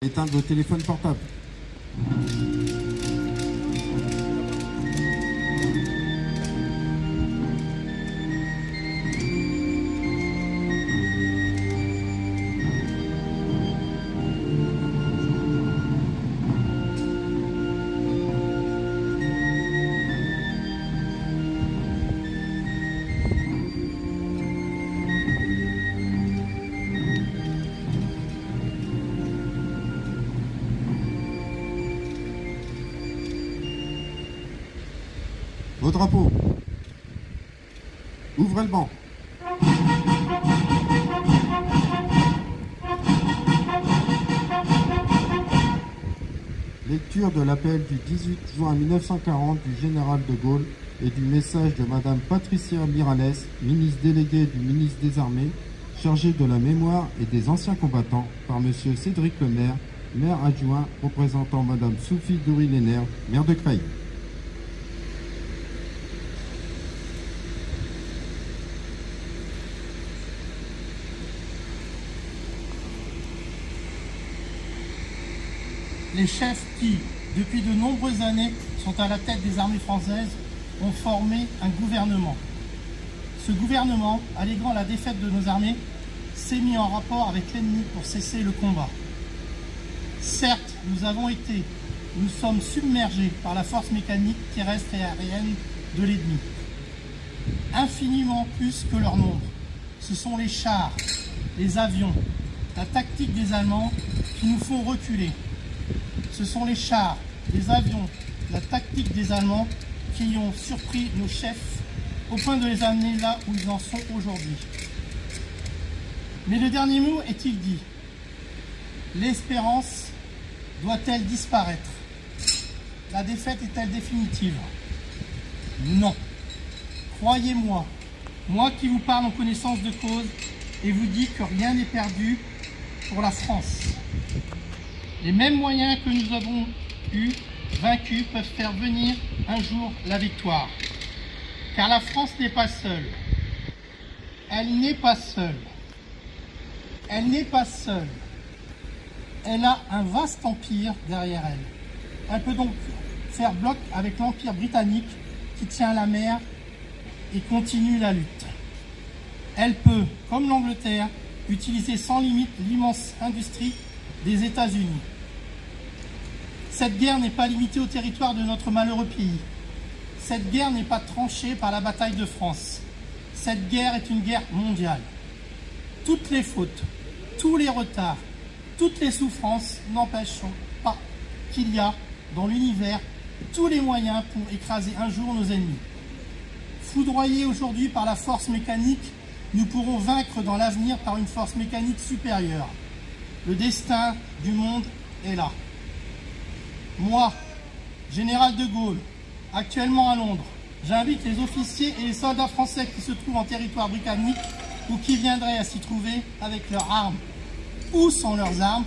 Éteindre vos téléphones portables. Vos drapeaux. Ouvrez le banc. Lecture de l'appel du 18 juin 1940 du général de Gaulle et du message de Madame Patricia Miralles, ministre déléguée du ministre des Armées, chargée de la mémoire et des anciens combattants, par Monsieur Cédric Lemaire, maire adjoint représentant Madame Sophie Doury-Lénère, maire de Creil. Les chefs qui, depuis de nombreuses années, sont à la tête des armées françaises, ont formé un gouvernement. Ce gouvernement, alléguant la défaite de nos armées, s'est mis en rapport avec l'ennemi pour cesser le combat. Certes, nous sommes submergés par la force mécanique, terrestre et aérienne de l'ennemi. Infiniment plus que leur nombre. Ce sont les chars, les avions, la tactique des Allemands qui nous font reculer. Ce sont les chars, les avions, la tactique des Allemands qui ont surpris nos chefs au point de les amener là où ils en sont aujourd'hui. Mais le dernier mot est-il dit? L'espérance doit-elle disparaître? La défaite est-elle définitive? Non. Croyez-moi, moi qui vous parle en connaissance de cause et vous dis que rien n'est perdu pour la France. Les mêmes moyens que nous avons eus, vaincus, peuvent faire venir un jour la victoire. Car la France n'est pas seule. Elle n'est pas seule. Elle n'est pas seule. Elle a un vaste empire derrière elle. Elle peut donc faire bloc avec l'empire britannique qui tient la mer et continue la lutte. Elle peut, comme l'Angleterre, utiliser sans limite l'immense industrie des États-Unis. Cette guerre n'est pas limitée au territoire de notre malheureux pays. Cette guerre n'est pas tranchée par la bataille de France. Cette guerre est une guerre mondiale. Toutes les fautes, tous les retards, toutes les souffrances n'empêchent pas qu'il y a dans l'univers tous les moyens pour écraser un jour nos ennemis. Foudroyés aujourd'hui par la force mécanique, nous pourrons vaincre dans l'avenir par une force mécanique supérieure. Le destin du monde est là. Moi, général de Gaulle, actuellement à Londres, j'invite les officiers et les soldats français qui se trouvent en territoire britannique ou qui viendraient à s'y trouver avec leurs armes ou sans leurs armes.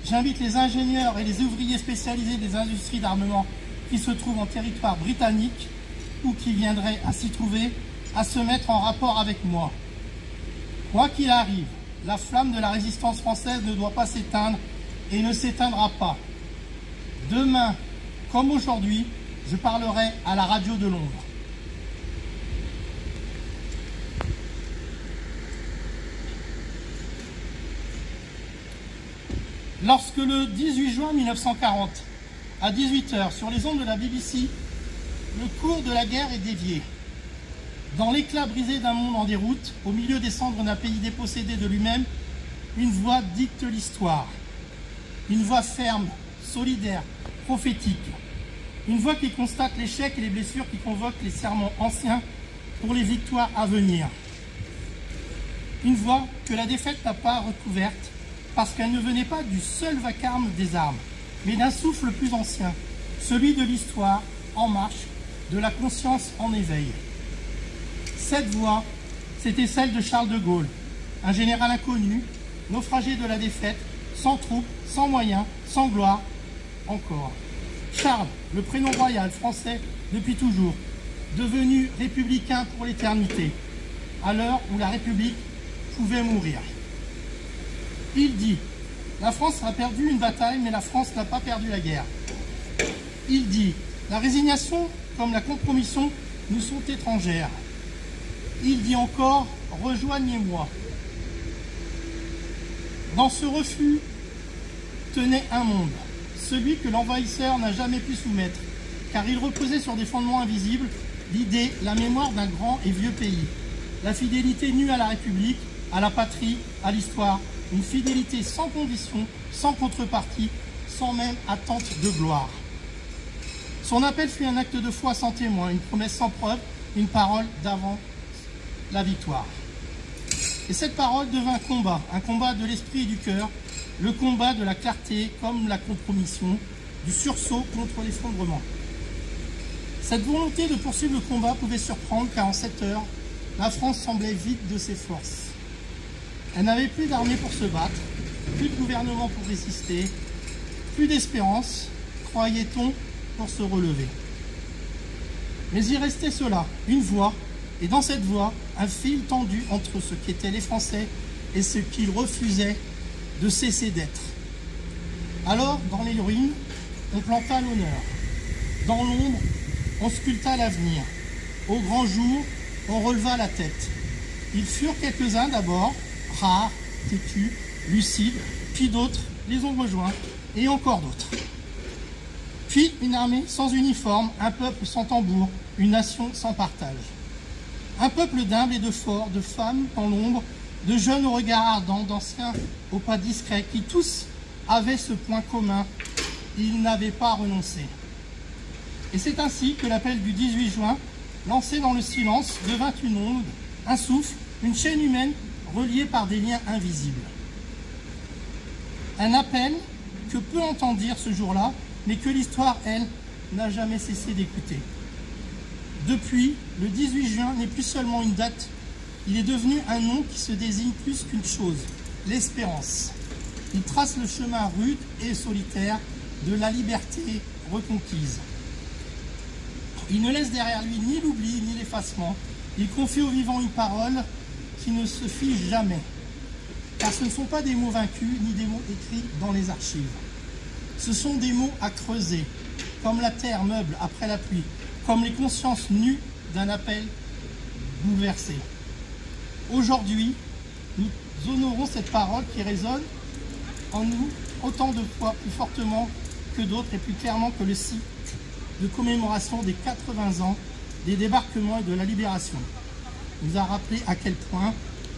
J'invite les ingénieurs et les ouvriers spécialisés des industries d'armement qui se trouvent en territoire britannique ou qui viendraient à s'y trouver à se mettre en rapport avec moi. Quoi qu'il arrive, la flamme de la résistance française ne doit pas s'éteindre et ne s'éteindra pas. Demain, comme aujourd'hui, je parlerai à la radio de Londres. Lorsque le 18 juin 1940, à 18 h, sur les ondes de la BBC, le cours de la guerre est dévié. Dans l'éclat brisé d'un monde en déroute, au milieu des cendres d'un pays dépossédé de lui-même, une voix dicte l'histoire. Une voix ferme, solidaire, prophétique. Une voix qui constate l'échec et les blessures, qui convoque les serments anciens pour les victoires à venir. Une voix que la défaite n'a pas recouverte parce qu'elle ne venait pas du seul vacarme des armes, mais d'un souffle plus ancien, celui de l'histoire en marche, de la conscience en éveil. Cette voix, c'était celle de Charles de Gaulle, un général inconnu, naufragé de la défaite, sans troupes, sans moyens, sans gloire, encore. Charles, le prénom royal français depuis toujours, devenu républicain pour l'éternité, à l'heure où la République pouvait mourir. Il dit La France a perdu une bataille, mais la France n'a pas perdu la guerre. Il dit, la résignation comme la compromission nous sont étrangères. Il dit encore, rejoignez-moi. Dans ce refus tenait un monde, celui que l'envahisseur n'a jamais pu soumettre, car il reposait sur des fondements invisibles, l'idée, la mémoire d'un grand et vieux pays, la fidélité nue à la République, à la patrie, à l'histoire, une fidélité sans condition, sans contrepartie, sans même attente de gloire. Son appel fut un acte de foi sans témoin, une promesse sans preuve, une parole d'avant la victoire. Et cette parole devint un combat de l'esprit et du cœur, le combat de la clarté comme la compromission, du sursaut contre l'effondrement. Cette volonté de poursuivre le combat pouvait surprendre car en 7 heures, la France semblait vide de ses forces. Elle n'avait plus d'armée pour se battre, plus de gouvernement pour résister, plus d'espérance, croyait-on, pour se relever. Mais il restait cela, une voie, et dans cette voie, un fil tendu entre ce qu'étaient les Français et ce qu'ils refusaient de cesser d'être. Alors, dans les ruines, on planta l'honneur. Dans l'ombre, on sculpta l'avenir. Au grand jour, on releva la tête. Ils furent quelques-uns d'abord, rares, têtus, lucides, puis d'autres les ont rejoints, et encore d'autres. Puis une armée sans uniforme, un peuple sans tambour, une nation sans partage. Un peuple d'humbles et de forts, de femmes dans l'ombre, de jeunes au regard ardent, d'anciens au pas discret, qui tous avaient ce point commun, ils n'avaient pas renoncé. Et c'est ainsi que l'appel du 18 juin, lancé dans le silence, devint une onde, un souffle, une chaîne humaine reliée par des liens invisibles. Un appel que peu entendent dire ce jour-là, mais que l'histoire, elle, n'a jamais cessé d'écouter. Depuis, le 18 juin n'est plus seulement une date, il est devenu un nom qui se désigne plus qu'une chose, l'espérance. Il trace le chemin rude et solitaire de la liberté reconquise. Il ne laisse derrière lui ni l'oubli ni l'effacement, il confie aux vivants une parole qui ne se fige jamais. Car ce ne sont pas des mots vaincus ni des mots écrits dans les archives. Ce sont des mots à creuser, comme la terre meuble après la pluie, comme les consciences nues d'un appel bouleversé. Aujourd'hui, nous honorons cette parole qui résonne en nous autant de fois plus fortement que d'autres et plus clairement que le site de commémoration des 80 ans des débarquements et de la libération. Nous a rappelé à quel point,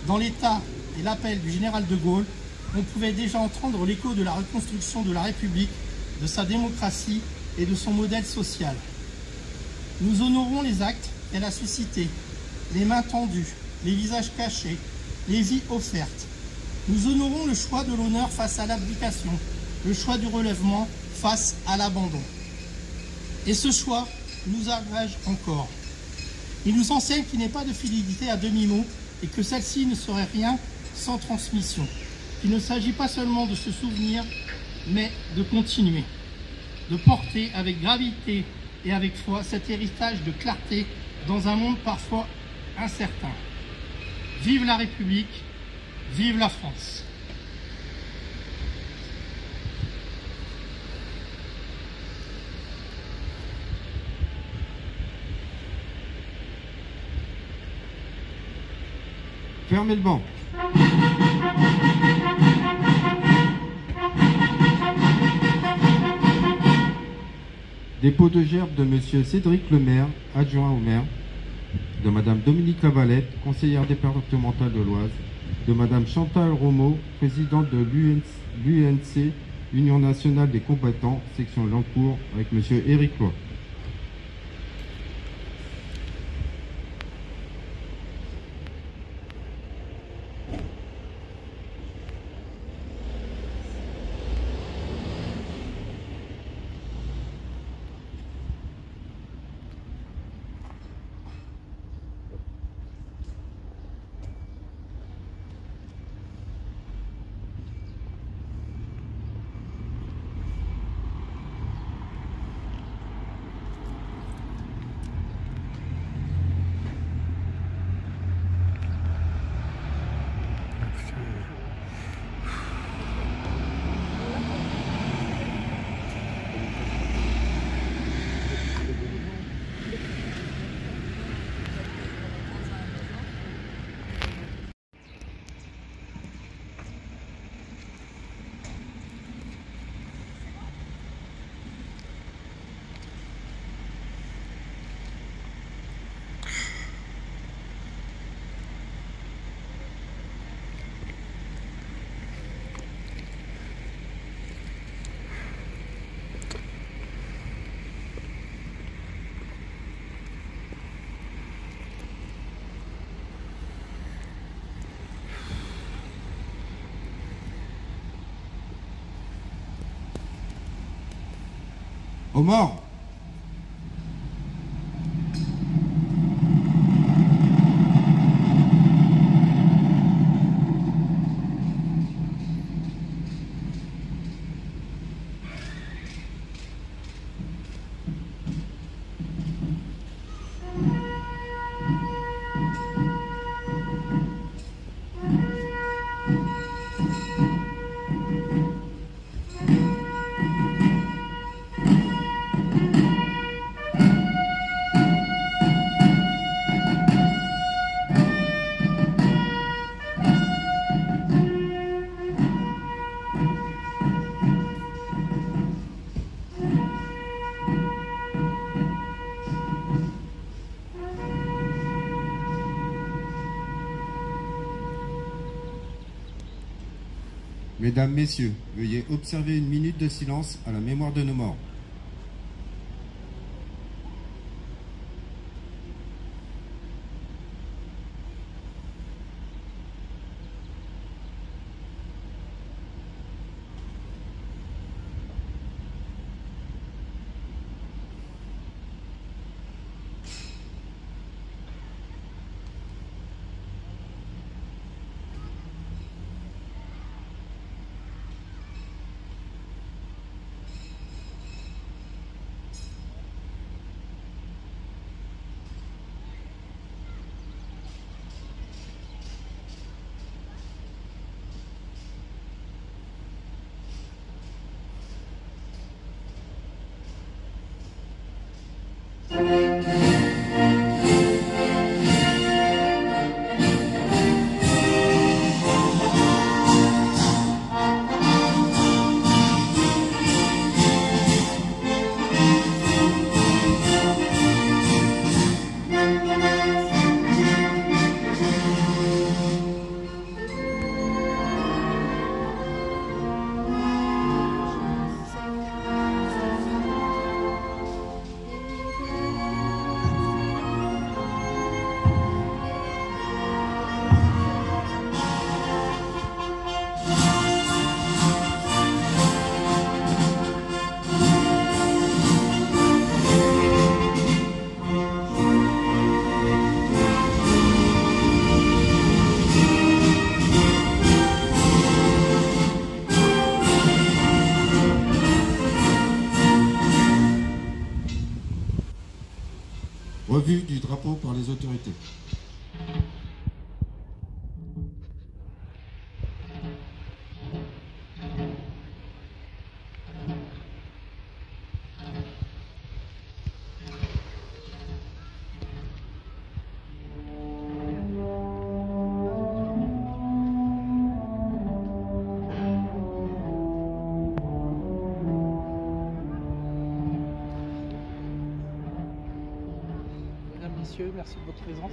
dans l'état et l'appel du général de Gaulle, on pouvait déjà entendre l'écho de la reconstruction de la République, de sa démocratie et de son modèle social. Nous honorons les actes qu'elle a suscités, les mains tendues, les visages cachés, les vies offertes. Nous honorons le choix de l'honneur face à l'abdication, le choix du relèvement face à l'abandon. Et ce choix nous engage encore. Il nous enseigne qu'il n'est pas de fidélité à demi-mot et que celle-ci ne serait rien sans transmission. Il ne s'agit pas seulement de se souvenir, mais de continuer, de porter avec gravité et avec foi cet héritage de clarté dans un monde parfois incertain. Vive la République, vive la France. Fermez le banc. Dépôt de gerbe de Monsieur Cédric Lemaire, adjoint au maire, de Madame Dominique Lavalette, conseillère départementale de l'Oise, de Madame Chantal Romeau, présidente de l'UNC, Union nationale des combattants, section Lancourt, avec Monsieur Éric Loy. Aux morts! Mesdames, Messieurs, veuillez observer une minute de silence à la mémoire de nos morts. Revue du drapeau par les autorités. Messieurs, merci de votre présence.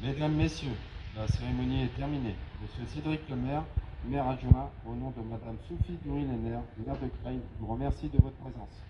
Mesdames, Messieurs, la cérémonie est terminée. Monsieur Cédric Lemaire, maire adjoint, au nom de Madame Sophie Dury-Lenner, maire de Creil, vous remercie de votre présence.